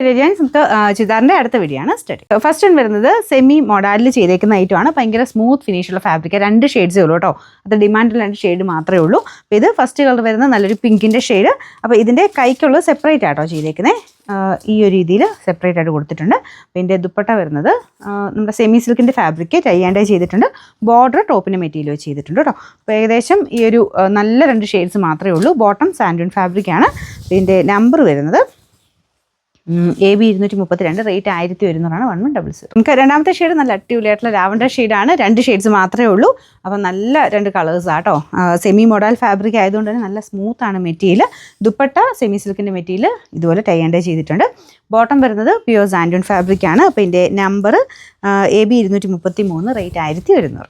നമുക്ക് ചുരിദാറിൻ്റെ അടുത്ത വീഡിയോയാണ് സ്റ്റഡി. ഫസ്റ്റ് വൺ വരുന്നത് സെമി മോഡലിൽ ചെയ്തേക്കുന്ന ഐറ്റമാണ്. ഭയങ്കര സ്മൂത്ത് ഫിനിഷുള്ള ഫാബ്രിക്. 2 ഷെയ്ഡ്സേ ഉള്ളൂ കേട്ടോ. അത് ഡിമാൻഡിൽ 2 ഷെയ്ഡ് മാത്രമേ ഉള്ളൂ. അപ്പോൾ ഇത് ഫസ്റ്റ് കളർ വരുന്നത് നല്ലൊരു പിങ്കിൻ്റെ ഷെയ്ഡ്. അപ്പോൾ ഇതിൻ്റെ കൈക്കുള്ളത് സെപ്പറേറ്റ് ആട്ടോ ചെയ്തേക്കുന്നത്. ഈ ഒരു രീതിയിൽ സെപ്പറേറ്റ് ആയിട്ട് കൊടുത്തിട്ടുണ്ട്. അപ്പോൾ ഇതിൻ്റെ ദുപ്പട്ട വരുന്നത് നമ്മുടെ സെമി സിൽക്കിൻ്റെ ഫാബ്രിക് ടൈ ആൻഡ് ഡൈ ചെയ്തിട്ടുണ്ട്. ബോർഡർ ടോപ്പിൻ്റെ മെറ്റീരിയൽ വെച്ച് ചെയ്തിട്ടുണ്ട് കേട്ടോ. അപ്പോൾ ഏകദേശം ഈ ഒരു നല്ല 2 ഷെയ്ഡ്സ് മാത്രമേ ഉള്ളൂ. ബോട്ടം സാൻഡൂൺ ഫാബ്രിക്കാണ്. ഇതിൻ്റെ നമ്പർ വരുന്നത് AB 232, റേറ്റ് 1100 1100. നമുക്ക് രണ്ടാമത്തെ ഷെയ്ഡ് നല്ല അടിപൊളിയായിട്ടുള്ള ലാവൻഡർ ഷെയ്ഡാണ്. 2 ഷെയ്ഡ്സ് മാത്രമേ ഉള്ളൂ. അപ്പോൾ നല്ല 2 കളേഴ്സാണ് കേട്ടോ. സെമി മോഡൽ ഫാബ്രിക് ആയതുകൊണ്ട് തന്നെ നല്ല സ്മൂത്താണ് മെറ്റീരിയൽ. ദുപ്പട്ട സെമി സിൽക്കിൻ്റെ മെറ്റീരിയൽ ഇതുപോലെ ടൈ ആൻഡ് ഡൈ ചെയ്തിട്ടുണ്ട്. ബോട്ടം വരുന്നത് പ്യുവർ സാൻഡൂൺ ഫാബ്രിക്കാണ്. അപ്പോൾ ഇതിൻ്റെ നമ്പർ AB 233, റേറ്റ് 1100.